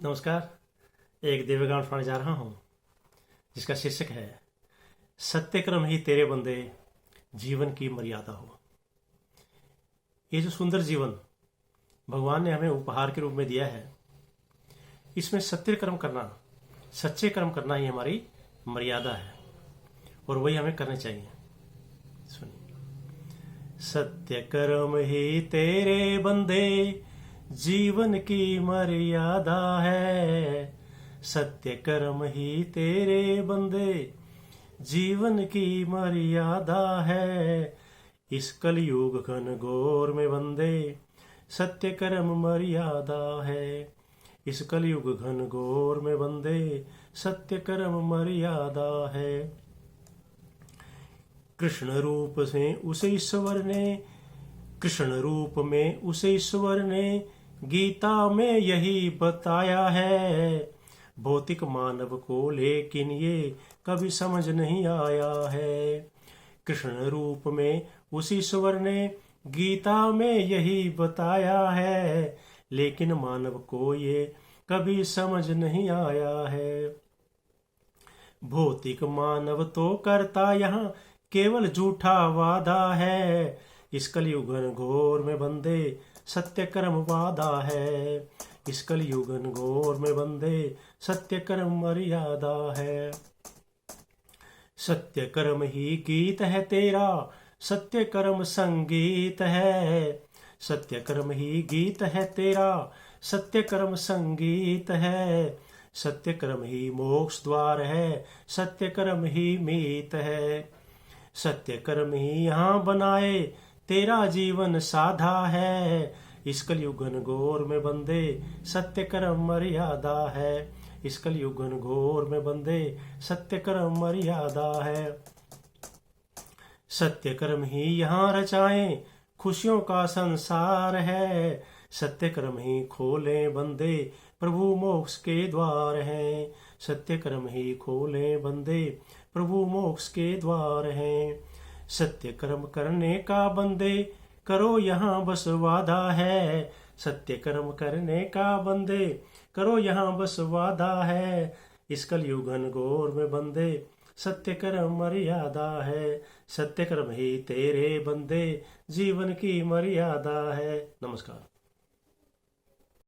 नमस्कार। एक दिव्यगान सुनाने जा रहा हूँ जिसका शीर्षक है सत्य कर्म ही तेरे बंदे जीवन की मर्यादा हो। ये जो सुंदर जीवन भगवान ने हमें उपहार के रूप में दिया है, इसमें सत्य कर्म करना, सच्चे कर्म करना ही हमारी मर्यादा है और वही हमें करने चाहिए। सुनिए। सत्य कर्म ही तेरे बंदे जीवन की मर्यादा है। सत्य कर्म ही तेरे बंदे जीवन की मर्यादा है। इस कलयुग घन घोर में बंदे सत्य कर्म मर्यादा है। इस कलयुग घन घोर में बंदे सत्य कर्म मर्यादा है। कृष्ण रूप से उस ईश्वर ने, कृष्ण रूप में उस ईश्वर ने गीता में यही बताया है। भौतिक मानव को लेकिन ये कभी समझ नहीं आया है। कृष्ण रूप में उस ईश्वर ने गीता में यही बताया है, लेकिन मानव को ये कभी समझ नहीं आया है। भौतिक मानव तो करता यहाँ केवल झूठा वादा है। इस कलयुग घोर में बंदे सत्य कर्म वादा है। इस कलयुग घोर में बंदे सत्य कर्म मर्यादा है। सत्य कर्म ही गीत है तेरा, सत्य कर्म संगीत है। सत्य कर्म ही गीत है तेरा, सत्य कर्म संगीत है। सत्य कर्म ही मोक्ष द्वार है, सत्य कर्म ही मीत है। सत्य कर्म ही यहाँ बनाए तेरा जीवन साधा है। इस कलयुग घोर में बंदे सत्य कर्म मर्यादा है। इस कलयुग घोर में बंदे सत्य कर्म मर्यादा है। सत्य कर्म ही यहाँ रचाए खुशियों का संसार है। सत्य कर्म ही खोले बंदे प्रभु मोक्ष के द्वार हैं। सत्य कर्म ही खोले बंदे प्रभु मोक्ष के द्वार हैं। सत्य कर्म करने का बंदे करो यहाँ बस वादा है। सत्य कर्म करने का बंदे करो यहाँ बस वादा है। इस कलयुग घोर में बंदे सत्य कर्म मर्यादा है। सत्य कर्म ही तेरे बंदे जीवन की मर्यादा है। नमस्कार।